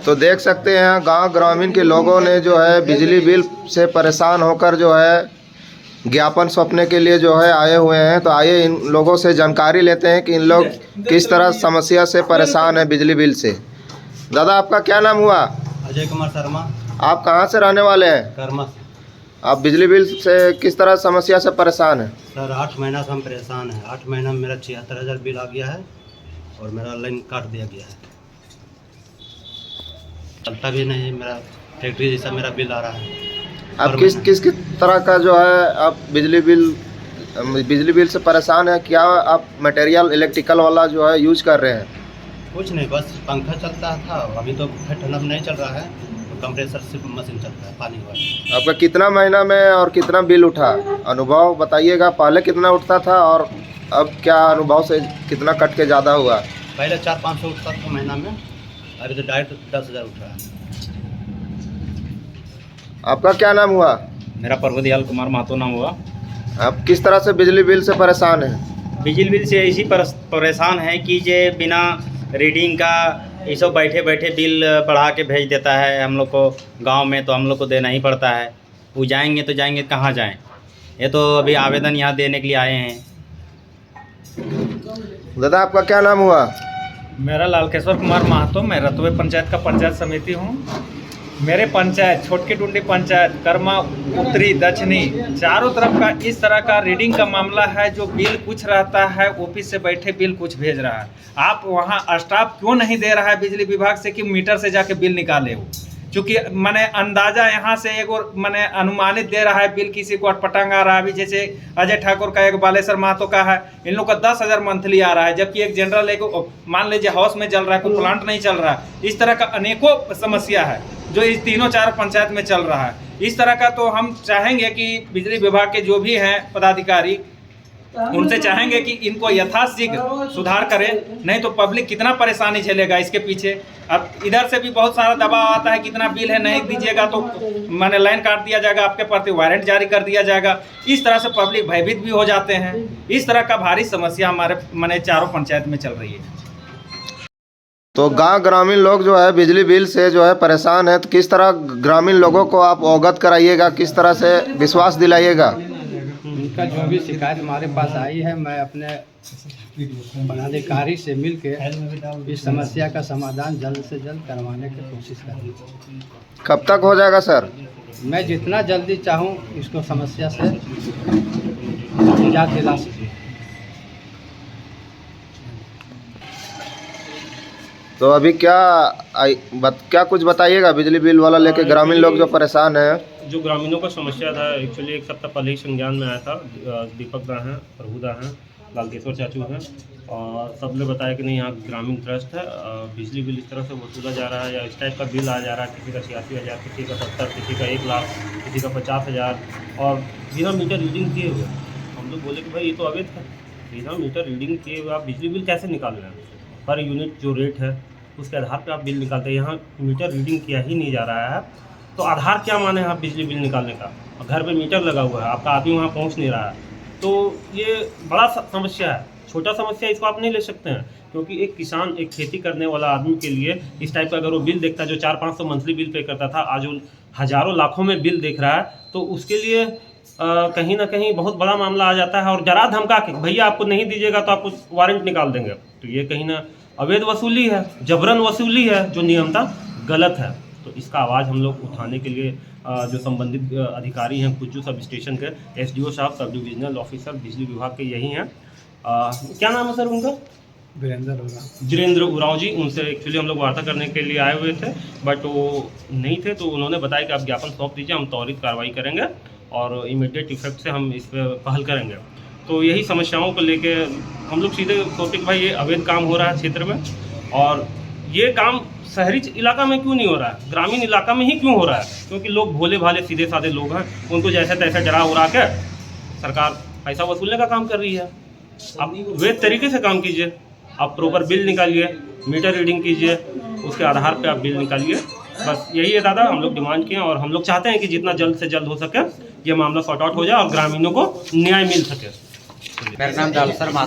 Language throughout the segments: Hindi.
तो देख सकते हैं गांव ग्रामीण के लोगों ने जो है बिजली बिल से परेशान होकर जो है ज्ञापन सौंपने के लिए जो है आए हुए हैं। तो आइए इन लोगों से जानकारी लेते हैं कि इन लोग किस तरह समस्या से परेशान है बिजली बिल से। दादा आपका क्या नाम हुआ? अजय कुमार शर्मा। आप कहाँ से रहने वाले हैं? कर्मा। आप बिजली बिल से किस तरह समस्या से परेशान हैं? सर 8 महीना से हम परेशान हैं। 8 महीना में मेरा 76,000 बिल आ गया है और मेरा लाइन काट दिया गया है। चलता भी नहीं, मेरा फैक्ट्री जैसा मेरा बिल आ रहा है। आप किस तरह का जो है आप बिजली बिल से परेशान है? क्या आप मटेरियल इलेक्ट्रिकल वाला जो है यूज कर रहे हैं? कुछ नहीं, बस पंखा चलता था। अभी तो ठंडा नहीं चल रहा है, तो कंप्रेसर सिर्फ मशीन चलता है पानी वाला। आपका कितना महीना में और कितना बिल उठा? अनुभव बताइएगा, पहले कितना उठता था और अब क्या अनुभव से कितना कट के ज़्यादा हुआ? पहले 400-500 उठता था महीना में, अभी तो डायरेक्ट 10,000 उठ रहा है। आपका क्या नाम हुआ? मेरा प्रभुदयाल कुमार महतो नाम हुआ। आप किस तरह से बिजली बिल से परेशान हैं? बिजली बिल से ऐसी परेशान है कि जे बिना रीडिंग का ये सब बैठे बैठे बिल बढ़ा के भेज देता है हम लोग को। गांव में तो हम लोग को देना ही पड़ता है। वो जाएंगे कहाँ जाएं? ये तो अभी आवेदन यहाँ देने के लिए आए हैं। दादा आपका क्या नाम हुआ? मेरा लालकेश्वर कुमार महतो। मैं रतवे पंचायत का पंचायत समिति हूँ। मेरे पंचायत छोटकी टुंडी पंचायत, कर्मा, उत्तरी, दक्षिणी, चारों तरफ का इस तरह का रीडिंग का मामला है। जो बिल कुछ रहता है, ऑफिस से बैठे बिल कुछ भेज रहा है। आप वहाँ स्टाफ क्यों नहीं दे रहा है बिजली विभाग से कि मीटर से जाके बिल निकाले हो? चूँकि मैंने अंदाज़ा यहाँ से एक और मैंने अनुमानित दे रहा है बिल, किसी को अटपटांग आ रहा है। अभी जैसे अजय ठाकुर का, एक बालेश्वर महतो का है, इन लोग का 10,000 मंथली आ रहा है, जबकि एक जनरल एक मान लीजिए हाउस में चल रहा है, कोई प्लांट नहीं चल रहा है। इस तरह का अनेकों समस्या है जो इस तीनों चार पंचायत में चल रहा है। इस तरह का तो हम चाहेंगे कि बिजली विभाग के जो भी हैं पदाधिकारी, उनसे चाहेंगे कि इनको यथाशीघ्र सुधार करें, नहीं तो पब्लिक कितना परेशानी झेलेगा इसके पीछे। अब इधर से भी बहुत सारा दबाव आता है, कितना बिल है, नहीं दीजिएगा तो मैंने लाइन काट दिया जाएगा, आपके प्रति वारंट जारी कर दिया जाएगा। इस तरह से पब्लिक भयभीत भी हो जाते हैं। इस तरह का भारी समस्या हमारे मैंने चारों पंचायत में चल रही है। तो गांव ग्रामीण लोग जो है बिजली बिल से जो है परेशान है, तो किस तरह ग्रामीण लोगों को आप अवगत कराइएगा, किस तरह से विश्वास दिलाइएगा? उनका जो भी शिकायत हमारे पास आई है, मैं अपने पदाधिकारी से मिलकर इस समस्या का समाधान जल्द से जल्द करवाने की कोशिश करूँगा। कब तक हो जाएगा सर? मैं जितना जल्दी चाहूँ इसको समस्या से निजात दिला सकूँ। तो अभी क्या कुछ बताइएगा बिजली बिल वाला लेके ग्रामीण लोग जो परेशान हैं? जो ग्रामीणों का समस्या था, एक्चुअली एक सप्ताह पहले ही संज्ञान में आया था। दीपक दा हैं, प्रभुदा हैं, लालकेश्वर चाचू हैं, और सब ने बताया कि नहीं यहाँ ग्रामीण ट्रस्ट है, बिजली बिल इस तरह से वसूला जा रहा है या इस टाइप का बिल आ जा रहा है। किसी का 86,000, किसी का 70, किसी का 1,00,000, किसी का 50,000, और बिना मीटर रीडिंग किए हुए। हम लोग बोले कि भाई ये तो अवैध है, बिना मीटर रीडिंग किए हुए आप बिजली बिल कैसे निकाल रहे हैं? पर यूनिट जो रेट है उसके आधार पे आप बिल निकालते हैं। यहाँ मीटर रीडिंग किया ही नहीं जा रहा है, तो आधार क्या माने आप बिजली बिल निकालने का? और घर पे मीटर लगा हुआ है, आपका आदमी वहाँ पहुँच नहीं रहा है। तो ये बड़ा समस्या है। छोटा समस्या इसको आप नहीं ले सकते हैं, क्योंकि एक किसान, एक खेती करने वाला आदमी के लिए इस टाइप का अगर वो बिल देखता है, जो 400-500 मंथली बिल पे करता था, आज वो हज़ारों लाखों में बिल देख रहा है, तो उसके लिए कहीं ना कहीं बहुत बड़ा मामला आ जाता है। और जरा धमका के भैया आपको नहीं दीजिएगा तो आपको वारंट निकाल देंगे, तो ये कहीं ना अवैध वसूली है, जबरन वसूली है, जो नियमता गलत है। तो इसका आवाज़ हम लोग उठाने के लिए जो संबंधित अधिकारी हैं कुज्जू सब स्टेशन के SDO साहब, सब डिविजनल ऑफिसर बिजली विभाग के यही हैं। क्या नाम है सर उनका? वीरेंद्र उराव जी। उनसे एक्चुअली हम लोग वार्ता करने के लिए आए हुए थे, बट वो नहीं थे, तो उन्होंने बताया कि आप ज्ञापन सौंप दीजिए, हम त्वरित कार्रवाई करेंगे और इमीडिएट इफेक्ट से हम इस पर पहल करेंगे। तो यही समस्याओं को लेके हम लोग सीधे सोचते कि भाई ये अवैध काम हो रहा है क्षेत्र में, और ये काम शहरी इलाका में क्यों नहीं हो रहा है, ग्रामीण इलाका में ही क्यों हो रहा है? क्योंकि लोग भोले भाले सीधे साधे लोग हैं, उनको जैसे तैसे डरा उड़ा के सरकार पैसा वसूलने का काम कर रही है। आप वैध तरीके से काम कीजिए, आप प्रॉपर बिल निकालिए, मीटर रीडिंग कीजिए, उसके आधार पर आप बिल निकालिए। बस यही है दादा, हम लोग डिमांड किए, और हम लोग चाहते हैं कि जितना जल्द से जल्द हो सके ये मामला सॉर्ट आउट हो जाए और ग्रामीणों को न्याय मिल सके। मेरा नाम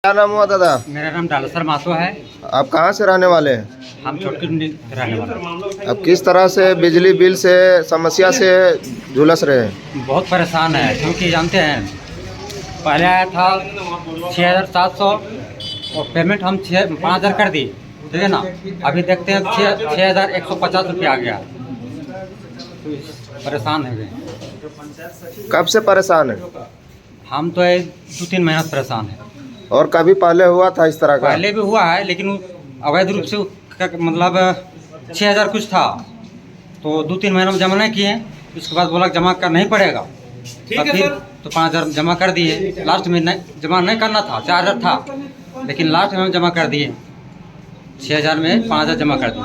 क्या नाम हुआ दादा? मेरा नाम डालसर माथो है। आप कहाँ से रहने वाले हैं? हम छोटकी टुंडी के रहने वाले अब किस तरह से बिजली बिल से समस्या से झुलस रहे हैं? बहुत परेशान है, क्योंकि जानते हैं पहले आया था 6,700 और पेमेंट हम 5,000 कर दी, ठीक है ना। अभी देखते हैं 6,150 रुपया आ गया। परेशान है गए। कब से परेशान है? हम तो 2-3 महीना से परेशान है। और कभी पहले हुआ था इस तरह का? पहले भी हुआ है, लेकिन वो अवैध रूप से मतलब 6,000 कुछ था, तो 2-3 महीने में जमा नहीं किए। उसके बाद बोला जमा कर नहीं पड़ेगा, तब फिर तो 5,000 जमा कर दिए। लास्ट में नहीं जमा नहीं करना था, 4,000 था, लेकिन लास्ट में हम जमा कर दिए। 6,000 में 5,000 जमा कर दिए।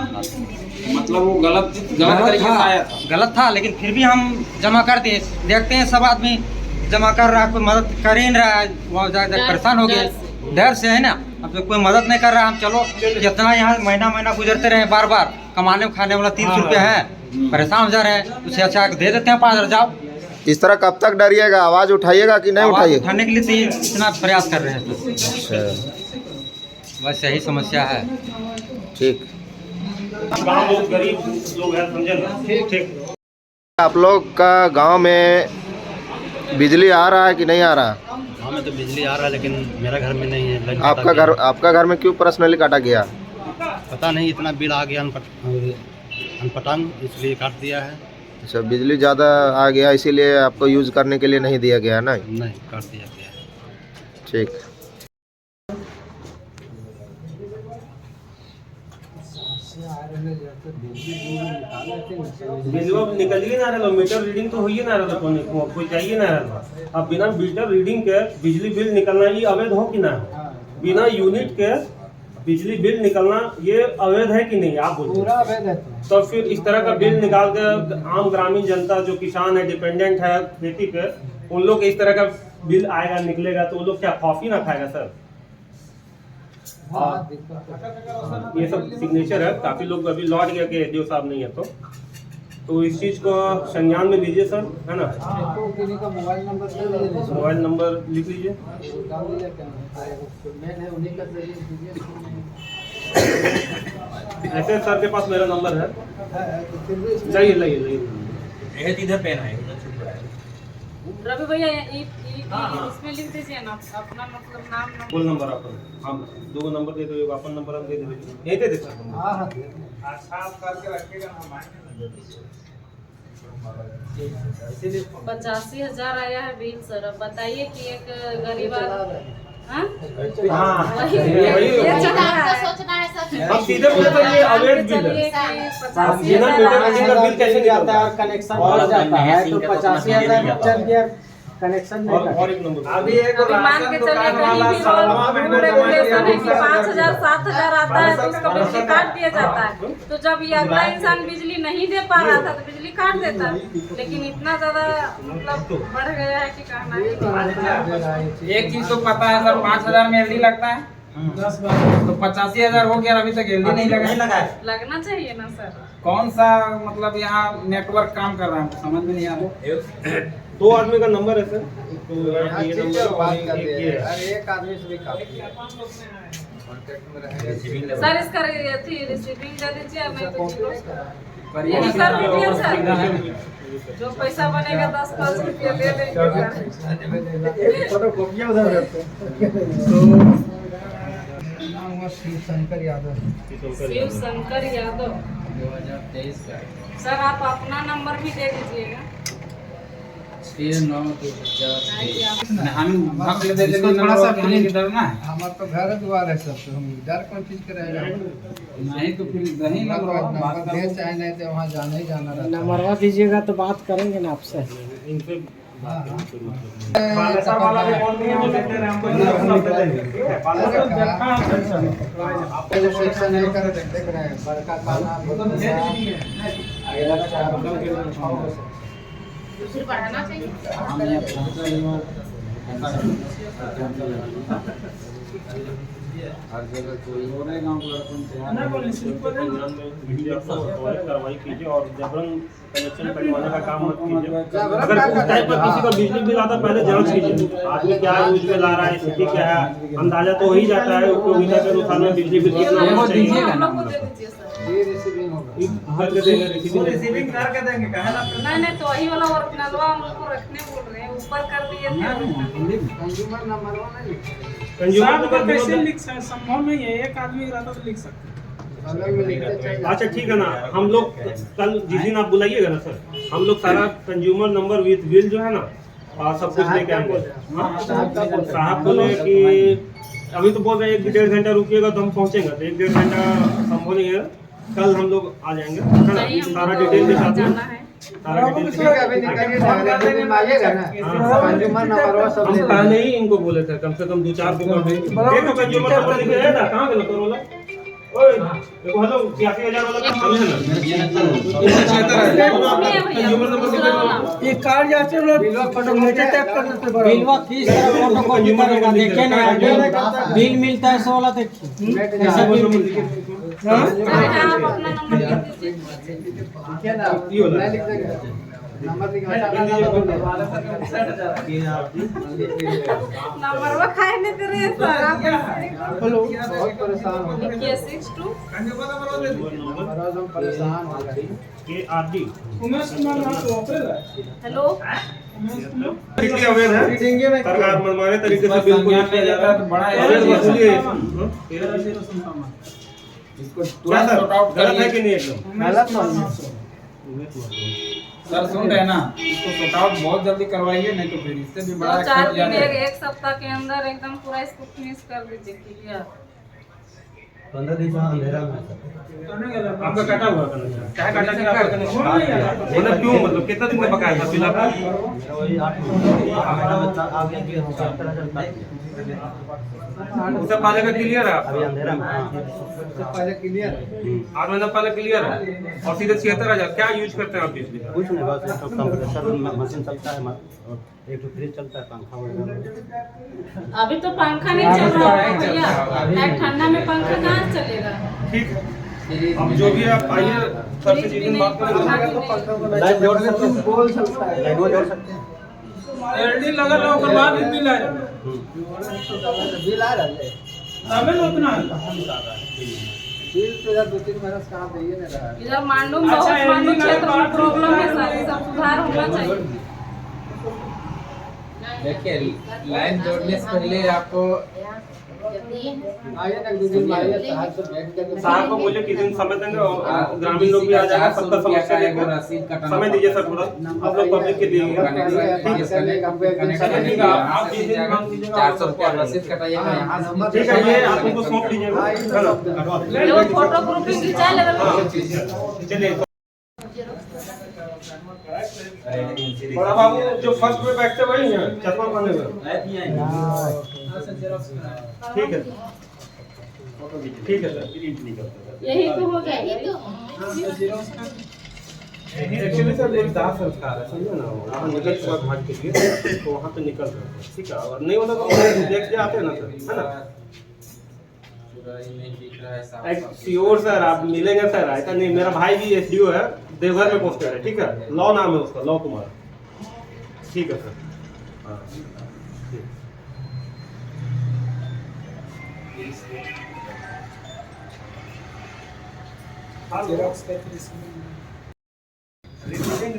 मतलब वो गलत तरीके से आया था। गलत था, लेकिन फिर भी हम जमा कर दिए। देखते हैं सब आदमी जमा कर रहा है, कोई मदद कर ही नहीं रहा है। वहाँ जाकर परेशान हो गए, डर से है ना। अब तो कोई मदद नहीं कर रहा, हम चलो जितना यहाँ महीना गुजरते रहे, बार बार कमाने खाने वाला 300 रुपया है, परेशान हो जा रहे हैं। उससे अच्छा दे देते हैं 5,000 जाओ। इस तरह कब तक डरिएगा? आवाज़ उठाइएगा कि नहीं उठाइएगा? उठाने के लिए तो ये इतना प्रयास कर रहे हैं। अच्छा, बस यही समस्या है। ठीक। गाँव बहुत गरीब लोग हैं, समझे ना। ठीक। आप लोग का गांव में बिजली आ रहा है कि नहीं आ रहा? गाँव में तो बिजली आ रहा है, लेकिन मेरा घर में नहीं है। लाइन आपका घर में क्यों पर्सनली काटा गया? पता नहीं, इतना बिल आ गया अनपटांग, इसलिए काट दिया है। अच्छा, बिजली ज़्यादा आ गया इसीलिए आपको यूज़ करने के लिए नहीं दिया गया ना? नहीं, काट दिया गया है। ठीक। बिजली निकल ही ना रहा, मीटर रीडिंग तो हो ही ना रहा, कोई चाहिए ना रहा। अब बिना मीटर रीडिंग के बिजली बिल निकलना ये अवैध हो कि ना? बिना यूनिट के बिजली बिल निकलना ये अवैध है कि नहीं, आप बोलिए। पूरा अवैध है। तो फिर इस तरह का बिल निकाल के आम ग्रामीण जनता जो किसान है, डिपेंडेंट है खेती पे, उन लोग इस तरह का बिल आएगा निकलेगा तो वो लोग क्या कॉफी ना खाएगा सर? ये सब सिग्नेचर है, काफी लोग अभी लौट गया कि एडीओ साहब नहीं है, तो इस चीज को संज्ञान में लीजिए सर, है ना। मोबाइल नंबर लिख लीजिए। ऐसे सर के पास मेरा नंबर है, लाइए इधर पेन है। रवि भैया इसमें लिख दीजिए ना अपना मतलब नाम। बोल नंबर आपका, हम 2 नंबर दे दो, अपन नंबर हम दे दे, यही दे दे सर। अच्छा, आप करके रखिएगा ना। 85,000 आया है बिल सर। अब बताइए कि एक गरीब हाँ, सोचना है सच। हम सीधे बोले तो ये अवैध बिल है। अब बिना मीटर रीडिंग का बिल कैसे निकलता है? कनेक्शन हो जाता है तो 85,000 चल गया, कनेक्शन और एक नंबर अभी एक मान के चलिए कहीं भी हो रेगुलेशन है कि 5,000 7,000 आता है तो उसका बिजली काट दिया जाता है। तो जब ये अगला इंसान बिजली नहीं दे पा रहा था तो बिजली काट देता, लेकिन इतना ज्यादा मतलब बढ़ गया है कि कहना ही। एक चीज तो पता है सर, 5,000 में एलडी लगता है, तो 85,000 हो गया, अभी तक एलडी नहीं लगा है। लगना चाहिए ना सर। कौन सा मतलब यहाँ नेटवर्क काम कर रहा है, समझ में नहीं आ रहा। 2 आदमी का नंबर है सर, तो ये नंबर और एक ये है। एक आदमी से भी सर इसका रिसीविंग दे दीजिए, मैं तो यही कर दीजिए सर। जो पैसा बनेगा 10-5 रुपया ले लेंगे शिव शंकर यादव। शिव शंकर यादव 2023 का। सर आप अपना नंबर भी दे दीजिएगा। 6-9-2023। हम थोड़ा सा डरना है। हमारा तो घर द्वार है सब, तो हम डर कौन चीज का रहेगा? नहीं तो फिर नहीं नंबर दे चाहे नहीं दे, वहाँ जाना ही जाना रहता है। नंबरवा दीजिएगा तो बात करेंगे ना आपसे। बालेश्वर वाला भी कौन नहीं है, वो देते हैं हमको, सब दे देंगे। बालेश्वर देखा आपको जो सेक्शन है कर देख रहे हैं, बड़का खाना अगला 4 दूसरी बढ़ाना चाहिए। हम यहाँ कार्रवाई कीजिए और जबरन कनेक्शन कटवाने का काम मत कीजिए। अगर उस टाइप का किसी का बिजली बिल आता है पहले जांच कीजिए, आदमी क्या यूज में ला रहा है, स्थिति क्या है, अंदाजा तो हो ही जाता है उपयोगिता के अनुसार में बिजली बिल कितना होना चाहिए। रिसीविंग करके देंगे नहीं तो वही वाला ओरिजिनलवा हमको रखने बोल रहे हैं, ऊपर कर दिए थे। कंज्यूमर नंबर कंज्यूमर कैसे लिख सकते, संभव नहीं है, एक आदमी रहता तो लिख सकते। अच्छा ठीक है ना, हम लोग कल जिस दिन आप बुलाइएगा ना सर, हम लोग सारा कंज्यूमर नंबर विद बिल जो है ना सब कुछ लेके आएंगे। साहब बोले कि अभी तो बोल रहे हैं 1-1.5 घंटा रुकिएगा तो हम पहुंचेंगे, तो 1-1.5 घंटा संभव नहीं है, कल हम लोग आ जाएंगे है ना, सारा डिटेल के साथ में सारा डिटेल हम पहले ही इनको बोले थे कम से कम 2-4 को देखो कंज्यूमर नंबर लिखे है ना, कहाँ गलत करो ओए देखो हेलो 83,000 वाला काम है ना, कंज्यूमर नंबर लिखे ये कार्ड जाते हैं बिलवा फोटो नीचे टैप कर देते हैं, बिलवा किस तरह फोटो को करेगा देखिए ना, बिल मिलता है 16 तक ऐसा बिल मिलता है। आप अपना नंबर लिख दीजिए। नंबर वो खाए नहीं दे रहे सर, आप हेलो बहुत परेशान हो गए, लिखिए 62 परेशान हो गए KRD हेलो अवेयर है सरकार मनमाने तरीके से बिल को किया जा रहा है, बड़ा वसूली है इसको तुरंत सॉर्ट आउट गलत है कि नहीं, एकदम गलत सर सुन रहे हैं ना, इसको सॉर्ट आउट बहुत जल्दी करवाइए, नहीं तो फिर इससे भी बड़ा 4 दिन 1 सप्ताह के अंदर एकदम पूरा इसको फिनिश कर दीजिए क्लियर। 15 दिन अंधेरा में आपका कटा हुआ क्या कटा कि आपका मतलब क्यों, मतलब कितना दिन में बकाया था बिल आपका? वही 8 महीना आ गया कि हम चलता उससे पहले का क्लियर है अभी अंधेरा में पहले क्लियर 8 महीना पहले क्लियर है और सीधे 76,000 क्या यूज करते हैं आप बिजली का? कुछ नहीं, बस कंप्रेसर मशीन चलता है, एक तो फ्रिज चलता है, पंखा वगैरह। अभी तो पंखा नहीं चल रहा है भैया, ठंडा में पंखा कहाँ चलेगा। ठीक है, अब जो भी आप आइए सर से जिस दिन बात करेंगे लाइट जोड़ सकते हैं, बोल सकता है, लाइट जोड़ सकते हैं, एलडी लगा लो ओकर बाद बिल आ जाए, बिल आ रहा है तबे तो उतना बिल तो 2-3 महीना से काम दे नहीं रहा है। इधर मांडूम बहुत मांडूम क्षेत्र में प्रॉब्लम है सर, ये सब सुधार होना चाहिए। देखिए लाइन जोड़ने से पहले आपको आइए ना 2 दिन में आइए, साहब से भेंट करके साहब को बोलिए किसी दिन समय देंगे और ग्रामीण लोग भी आ जाएगा, सबका समस्या लेकर समय दीजिए सर, पूरा आप लोग पब्लिक के लिए आप जिस दिन मांग कीजिएगा 400 रुपया रसीद कटाइएगा यहाँ से। ठीक है, ये आप उनको सौंप दीजिएगा है ना। वो फोटो ग्रुपिंग खिंचा लेवल चलिए बड़ा बाबू जो फर्स्ट पे बैठते वही हैं, चश्मा पहने हुए, ठीक है सर, यही तो हो गया ये तो। एक्चुअली सर एक दाह संस्कार है, समझो ना, आप निकल भाग के लिए तो वहाँ पे निकल रहे हैं, ठीक है, और नहीं होता तो नेक्स्ट डे आते हैं ना सर, है ना। श्योर सर आप मिलेंगे सर, ऐसा नहीं, मेरा भाई भी SDO है, देवघर में पोस्टेड है, ठीक है, लॉ नाम है उसका, लॉ कुमार, ठीक है सर। रिसीविंग